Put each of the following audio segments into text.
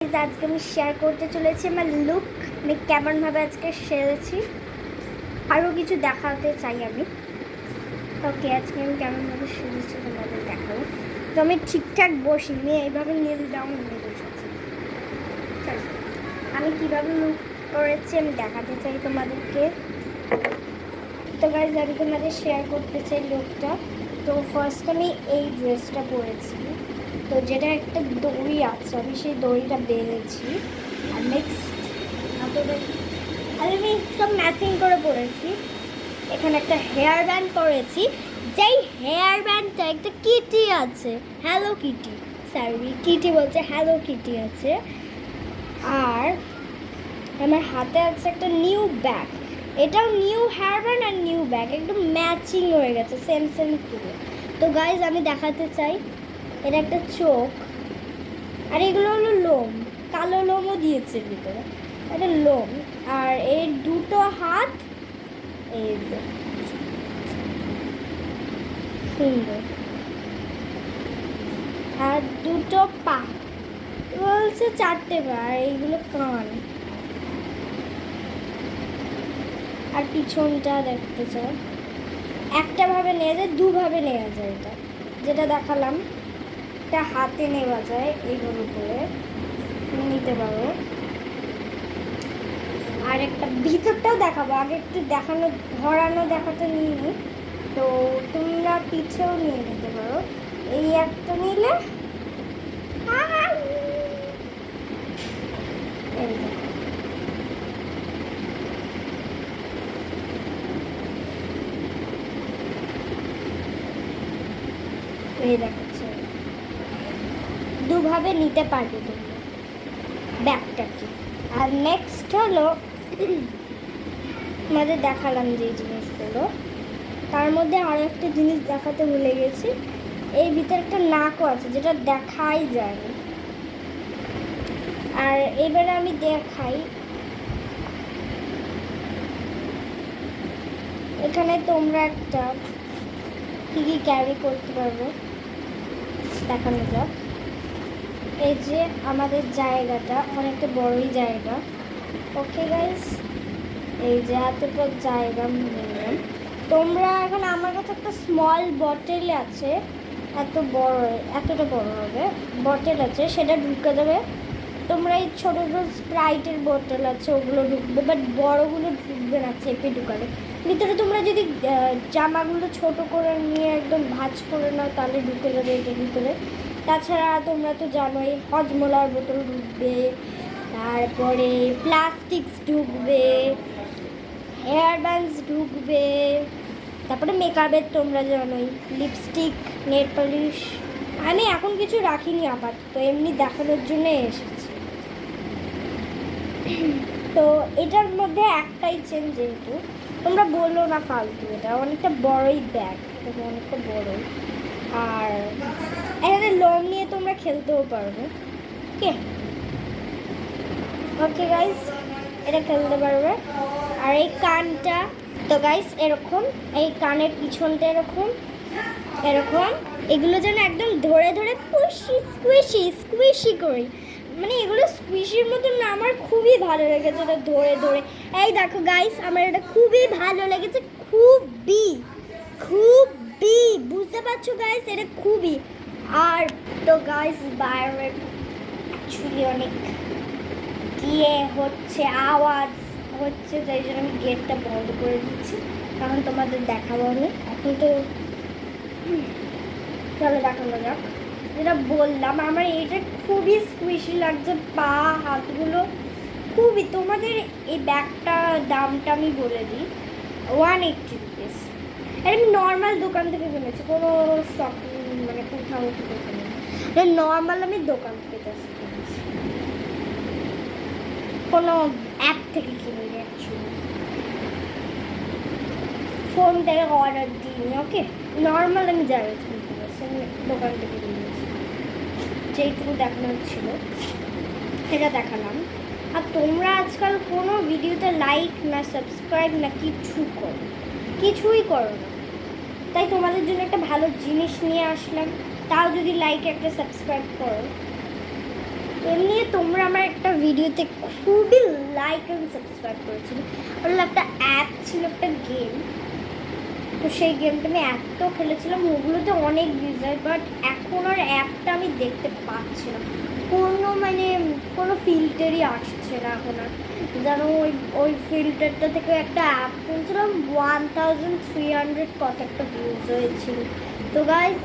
আজকে আমি শেয়ার করতে চলেছি আমার লুক, আমি কেমনভাবে আজকে সেরেছি, আরও কিছু দেখাতে চাই আমি। ওকে, আজকে আমি কেমনভাবে সেরেছি তোমাদের দেখাবো। তো আমি ঠিকঠাক বসিনি, এইভাবে নীল ডাউন হয়ে বসেছি। চলো আমি কীভাবে লুক করেছি আমি দেখাতে চাই তোমাদেরকে। তো গাইজ আমি তোমাদের শেয়ার করতে চাই লুকটা। তো ফার্স্ট আমি এই ড্রেসটা পরেছি, তো যেটা একটা দড়ি আছে, আমি সেই দড়িটা বেঁধেছি। আর নেক্সট আমি সব ম্যাচিং করে পরেছি। এখানে একটা হেয়ার ব্যান্ড পরেছি, যেই হেয়ার ব্যান্ডটা একটা কিটি আছে, হ্যালো কিটি, সরি কিটি বলছে, হ্যালো কিটি আছে। আর আমার হাতে আছে একটা নিউ ব্যাগ, এটাও নিউ হেয়ার ব্যান্ড আর নিউ ব্যাগ, একদম ম্যাচিং হয়ে গেছে, সেম সেম পুরো। তো গাইজ আমি দেখাতে চাই, এটা একটা চোখ, আর এগুলো হলো লোম, কালো লোমও দিয়েছে ভিতরে, এটা লোম। আর এই দুটো হাত, এই যে সুন্দর, আর দুটো পা, বলছে চারটে পা, আর এইগুলো কান। আর পিছনটা দেখতে চাও, একটা ভাবে নেওয়া যায়, দুভাবে নেওয়া যায়। এটা যেটা দেখালাম, এটা হাতে নেওয়া যায়, এইগুলো করে নিতে পারো। আর একটা ভিতরটাও দেখাবো, আগে একটু দেখানো ধরানো দেখাতে নিয়ে নিই। তো তোমরা পিছেও নিয়ে নিতে পারো, এই একটা নিলে এই দেখাচ্ছে, দুভাবে নিতে পারবে তোমরা ব্যাগটাকে। আর নেক্সট হলো আমাদের দেখালাম যে জিনিসগুলো, তার মধ্যে আরও একটা জিনিস দেখাতে ভুলে গেছি, এই ভিতরে একটা নাকও আছে যেটা দেখাই যায় না। আর এবারে আমি দেখাই, এখানে তোমরা একটা কী কী ক্যারি করতে পারবো দেখানো যাক। এই যে আমাদের জায়গাটা অনেকটা বড়ই জায়গা, ওকে গাইস, এই যে এতটা জায়গা মিনিমাম। তোমরা এখন আমার কাছে একটা স্মল বটেল আছে, এতটা বড় হবে বটেল আছে, সেটা ঢুকে দেবে। তোমরা এই ছোটো ছোটো স্প্রাইটের বোতল আছে ওগুলো ঢুকবে, বাট বড়োগুলো ঢুকবে না, চেপে ঢুকালে। ভিতরে তোমরা যদি জামাগুলো ছোট করে নিয়ে একদম ভাঁজ করে নাও তাহলে ঢুকে যাবে এটার ভিতরে। তাছাড়া তোমরা তো জানোই হজমোলার বোতল ঢুকবে, তারপরে প্লাস্টিক্স ঢুকবে, হেয়ার ব্যান্ডস ঢুকবে, তারপরে মেকআপের তোমরা জানোই লিপস্টিক, নেল পলিশ। আমি এখন কিছু রাখিনি আপাতত, এমনি দেখানোর জন্য এসেছি। তো এটার মধ্যে একটাই চেন, যেহেতু তোমরা বললো না ফালতু, এটা অনেকটা বড়ই ব্যাগ, এটা অনেকটা বড়ই। আর এখানে লোম নিয়ে তোমরা খেলতেও পারবে, ওকে ওকে গাইস, এটা খেলতে পারবে। আর এই কানটা, তো গাইস এরকম, এই কানের পিছনটা এরকম এরকম, এগুলো যেন একদম ধরে ধরে স্কুইশি করি, মানে এগুলো স্কুইশির মতন না, আমার খুবই ভালো লেগেছে এটা ধরে ধরে। এই দেখো গাইস, আমার এটা খুবই ভালো লেগেছে, খুবই খুবই, বুঝতে পারছো গাইস, এটা খুবই। আর তো গাইস বাইরে অ্যাকচুয়ালি অনেক গিয়ে হচ্ছে, আওয়াজ হচ্ছে, তাই জন্য আমি গেটটা বন্ধ করে দিচ্ছি, কারণ তোমাদের দেখাবো আমি এখন। তো চলো দেখানো যাক, যেটা বললাম আমার এটা খুবই স্কুইশি লাগছে, পা হাতগুলো খুবই। তোমাদের এই ব্যাগটার দামটা আমি বলে দিই, 180 রুপিস। এটা আমি নর্মাল দোকান থেকে কিনেছি, কোনো শপিং মানে কোথাও থেকে কিনেছি, নর্মাল আমি দোকান থেকে জাস্ট কিনেছি, কোনো অ্যাপ থেকে কিনিনি, অ্যাকচুয়ালি ফোন থেকে অর্ডার দিইনি, ওকে নর্মাল আমি জায়গা থেকে কিনেছি, আমি দোকান থেকে কিনেছি। যেইটুকু দেখানোর ছিল সেটা দেখালাম। আর তোমরা আজকাল কোনো ভিডিওতে লাইক না সাবস্ক্রাইব না কিছুই করো না, তাই তোমাদের জন্য একটা ভালো জিনিস নিয়ে আসলাম, তাও যদি লাইক একটা সাবস্ক্রাইব করো। এমনি তোমরা আমার একটা ভিডিওতে খুবই লাইক এবং সাবস্ক্রাইব করেছিলে, ওটা একটা অ্যাপ ছিল, একটা গেম। তো সেই গেমটা আমি এত খেলেছিলাম, ওগুলোতে অনেক ভিউজ হয়, বাট এখন আর অ্যাপটা আমি দেখতে পাচ্ছি না, কোনো ফিল্টারই আসছে না এখন আর। যেন ওই ফিল্টারটা থেকে একটা অ্যাপ খুলছিলাম, 1300 কত একটা ভিউজ হয়েছিল। তো গাইস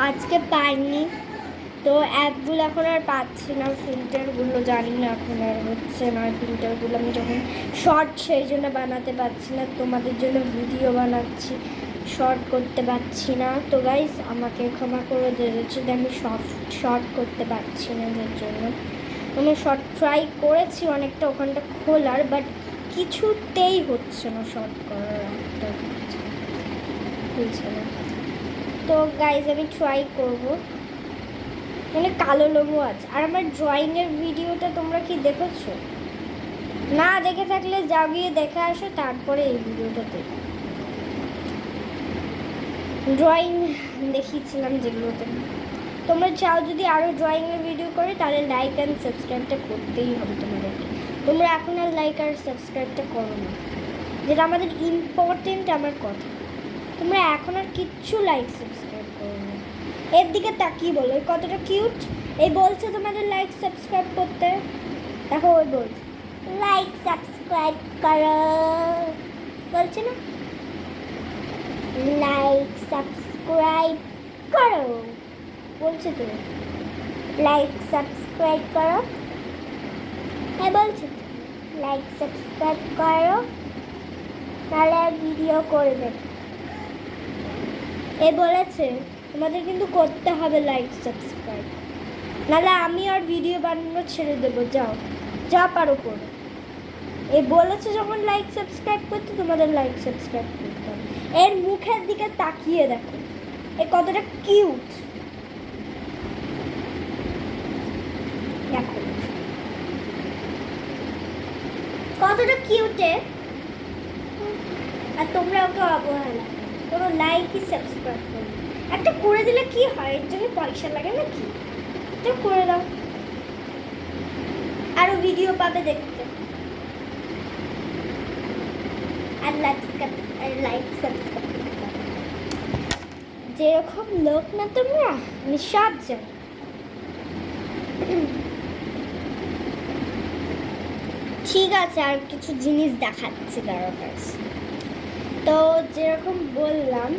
আজকে পাইনি, তো অ্যাপগুলো এখন আর পাচ্ছি না, ফিল্টারগুলো জানি না এখন আর হচ্ছে না ফিল্টারগুলো। আমি যখন শর্ট সেই জন্য বানাতে পারছি না, তোমাদের জন্য ভিডিও বানাচ্ছি, শর্ট করতে পারছি না। তো গাইস আমাকে ক্ষমা করে দিয়েছে যে আমি শর্ট করতে পারছি না, এর জন্য আমি শর্ট ট্রাই করেছি অনেকটা ওখানটা খোলার, বাট কিছুতেই হচ্ছে না শর্ট করার, একটা হচ্ছে না। তো গাইস আমি ট্রাই করবো। মানে কালো লোগো আছে। আর আমার ড্রয়িংয়ের ভিডিওটা তোমরা কি দেখেছো? না দেখে থাকলে যাও গিয়ে দেখে আসো, তারপরে এই ভিডিওটা দেখো। ড্রয়িং দেখিয়েছিলাম যেগুলোতে। তোমরা চাও যদি আরও ড্রয়িংয়ের ভিডিও করে, তাহলে লাইক অ্যান্ড সাবস্ক্রাইবটা করতেই হবে তোমাদেরকে। তোমরা এখন আর লাইক আর সাবস্ক্রাইবটা করো না, যেটা আমাদের ইম্পর্টেন্ট আমার কথা। তোমরা এখন আর কিচ্ছু লাইক সাবস্ক্রাইব করো না। এর দিকে তাকিয়ে বলো, ওই কতটা কিউট। এই বলছে তোমাদের লাইক সাবস্ক্রাইব করতে, দেখো ওই বলছে লাইক সাবস্ক্রাইব করো, বলছে না লাইক সাবস্ক্রাইব করো, বলছে তো লাইক সাবস্ক্রাইব করো। হ্যাঁ বলছে তো লাইক সাবস্ক্রাইব করো, তাহলে ভিডিও করবে। এ বলেছে তোমাদের কিন্তু করতে হবে লাইক সাবস্ক্রাইব, নাহলে আমি আর ভিডিও বানানো ছেড়ে দেবো। যাও যা পারো করো। এ বলেছে যখন লাইক সাবস্ক্রাইব করতে, তোমাদের লাইক সাবস্ক্রাইব করতে হবে। এর মুখের দিকে তাকিয়ে দেখো, এ কতটা কিউট দেখো, কতটা কিউটে। আর তোমরা ওকে অবহেলা, কোনো লাইকই সাবস্ক্রাইব করো। একটা করে দিলে কি হয়, এর জন্য পয়সা লাগে নাকি? তো করে দাও, আরো ভিডিও পাবে দেখতে। আর লাইক সাবস্ক্রাইব যেরকম লোক না তোমরা, আমি সব জানি। ঠিক আছে, আর কিছু জিনিস দেখাচ্ছি দরকার। তো যেরকম বললাম,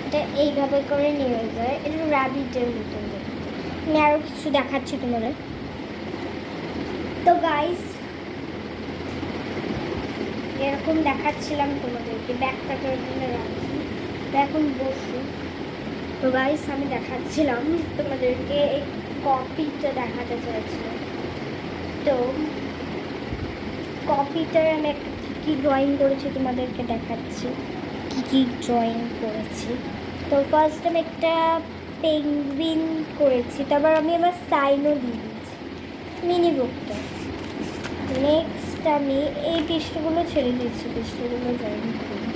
এটা এইভাবে করে নিয়ে যায়, এটা র্যাবিটের মতন দেখতে। আমি আরও কিছু দেখাচ্ছি তোমাদের। তো গাইস এরকম দেখাচ্ছিলাম তোমাদেরকে, ব্যাগটাকে জন্য রাখছি, এখন বসি। তো গাইস আমি দেখাচ্ছিলাম তোমাদেরকে, এই কপিটা দেখাতে চাইছিলাম। তো কপিটায় আমি একটা কী ড্রয়িং করেছি তোমাদেরকে দেখাচ্ছি, কী ড্রয়িং করেছি। তো ফার্স্ট আমি একটা পেঙ্গুইন করেছি, তারপর আমি আবার সাইনও দিয়ে দিয়েছি, মিনি বুকটা। নেক্সট আমি এই পৃষ্ঠাগুলো ছেড়ে দিচ্ছি, পৃষ্ঠাগুলো ড্রয়িং করি।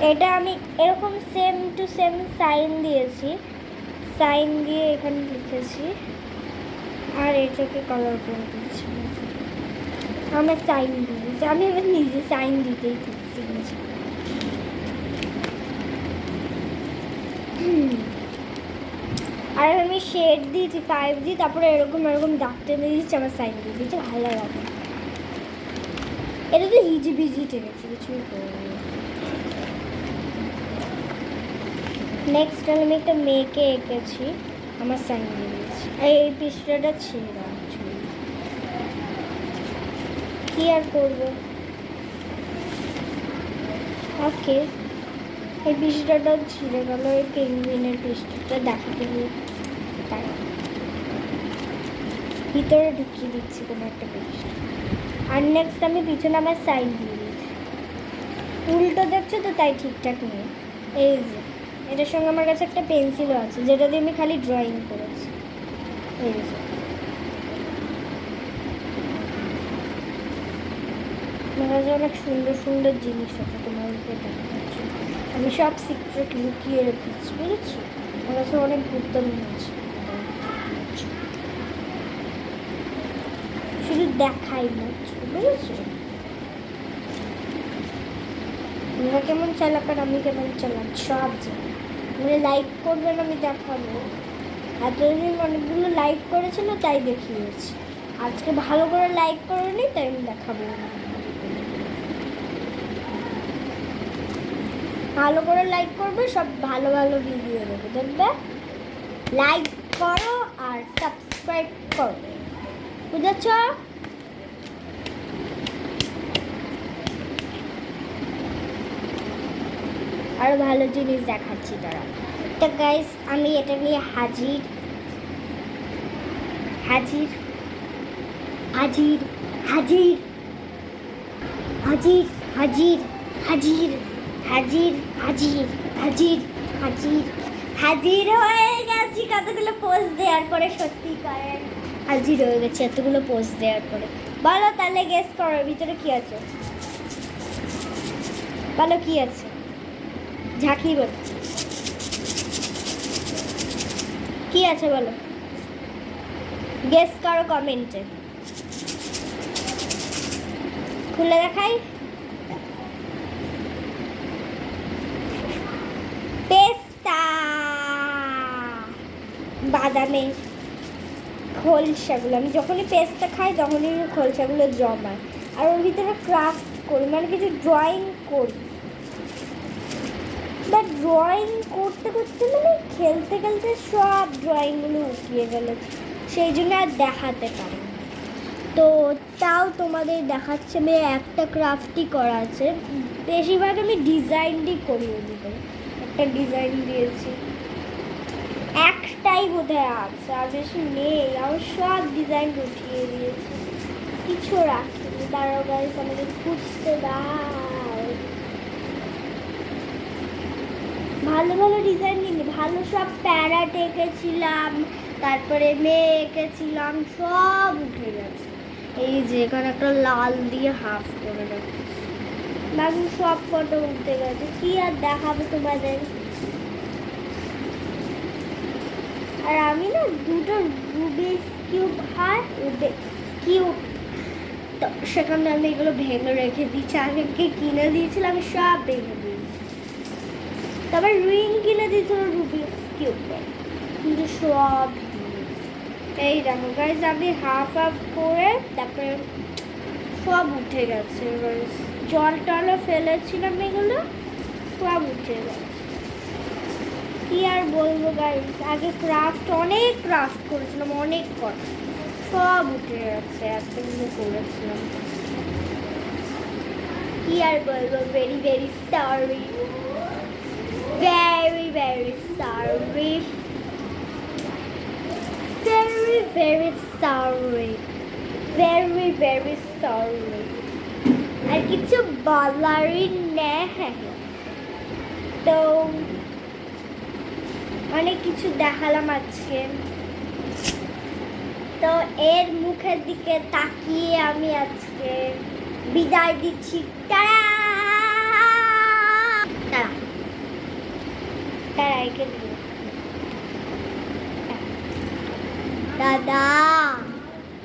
এটা আমি এরকম সেম টু সেম সাইন দিয়েছি, সাইন দিয়ে এখানে লিখেছি, আর এটাকে কালার করে দিয়েছি। আমার সাইন দিয়েছি, আমি এবার নিজে সাইন দিতেই শিখেছি। আর আমি শেড দিয়েছি 5D, তারপরে এরকম দাগতে দিয়ে দিচ্ছি, আমার সাইন দিয়ে দিচ্ছি, ভালো লাগে। এটা তো ইজি বিজি টেনেছি, কিছুই করিনি। নেক্সট আমি একটা মেয়েকে এঁকেছি, আমার সাইন দিয়ে দিয়েছি। এই পৃষ্ঠাটা ছেঁড়া, কি আর করবো। ওকে, এই পৃষ্ঠাটাও ছিঁড়ে গেল, এই পেঙ্গুইনের পৃষ্ঠাটা দেখাতে গিয়ে তাই ভিতরে ঢুকিয়ে দিচ্ছি কোনো একটা পৃষ্ঠা। আর নেক্সট আমি পিছনে আমার সাইন দিয়ে দিচ্ছি, উল্টো দেখছো তো তাই ঠিকঠাক নেই। এই যে এটার সঙ্গে আমার কাছে একটা পেন্সিলও আছে, যেটা দিয়ে আমি খালি ড্রয়িং করেছি। এই যে আমার কাছে অনেক সুন্দর সুন্দর জিনিস আছে, তোমাদেরকে দেখাচ্ছি। আমি সব সিক্রেট লুকিয়ে রেখেছি, বুঝেছি? আমার কাছে অনেক গুরুত্ব নিয়েছি। দেখাই না, বুঝেছো? তোমরা কেমন চালাক আর আমি কেমন চালাক সব জানি। মানে লাইক করবেন, আমি দেখাবো। এতদিন অনেকগুলো লাইক করেছিল তাই দেখিয়েছি। আজকে ভালো করে লাইক করেনি তাই আমি দেখাবো না। ভালো করে লাইক করবে, সব ভালো ভালো ভিডিও দেবো, দেখবে। লাইক করো আর সাবস্ক্রাইব করো, বুঝেছ? আরো ভালো জিনিস দেখাচ্ছি তারা। তো গাইস, আমি এটা নিয়ে হাজির হাজির হাজির হাজির হাজির হাজির হাজির হাজির হাজির হাজির হাজির হাজির হয়ে গেছি কতগুলো পোস্ট দেওয়ার পরে। সত্যি করে হাজির হয়ে গেছে এতগুলো পোস্ট দেওয়ার পরে। বলো তাহলে, গেস করো ভিতরে কি আছে। বলো কি আছে, ঝাঁকি বলো কি আছে, বলো, গেস করো কমেন্টে। খুলে দেখাই। পেস্তা, বাদামের খোলসাগুলো। আমি যখনই পেস্তা খাই তখনই খোলসাগুলো জমায়, আর ওর ভিতরে ক্রাফট করি, মানে কিছু ড্রয়িং করি। বাট ড্রয়িং করতে করতে মানে খেলতে খেলতে সব ড্রয়িংগুলো উঠিয়ে গেল, সেই জন্য আর দেখাতে পারি। তো তাও তোমাদের দেখাচ্ছে। আমি একটা ক্রাফটই করা আছে, বেশিরভাগ আমি ডিজাইনই করি। ওর ভিতরে একটা ডিজাইন দিয়েছি, একটাই বোধহয় আছে, আর বেশি নেই। আমার সব ডিজাইন উঠিয়ে দিয়েছি, কিছু রাখিনি। দাঁড়াও গাইস, আমাকে খুঁজতে দাও। ভালো ভালো ডিজাইন নিলি, ভালো সব প্যারাট এঁকেছিলাম, তারপরে মেয়ে এঁকেছিলাম, সব উঠে গেছে। এই যে এখানে একটা লাল দিয়ে হাফ করে রেখেছি, বাকি সব ফটো উঠে গেছে। কি আর দেখাবো তোমাদের। আর আমি না দুটো রুবিক্স কিউব হয়, কিউব, তো সেখানে আমি এগুলো ভেঙে রেখে দিয়েছি। আগে কিনে দিয়েছিলাম, আমি সব ভেঙে দিয়েছি। তারপর রিং কিনে দিয়েছিল রুবিক্স কিউবে, কিন্তু সব এই দেখো গাইজ, আমি হাফ হাফ করে তারপরে সব উঠে গেছে। জল টলও ফেলেছিলাম, এগুলো সব উঠে গেছে। কি আর বলবো গাইজ, আগে ক্রাফট অনেক ক্রাফট করেছিলাম, অনেক কটা, সব উঠে গেছে, এতগুলো করেছিলাম। কি আর বলবো, very very sorry, very very sorry, very very sorry, very very sorry. আর কিছু বলারই নেই। তো অনেক কিছু দেখালাম আজকে, তো এর মুখের দিকে তাকিয়ে আমি আজকে বিদায় দিচ্ছি। টাটা টাটা টাটা, একে দিই দাদা।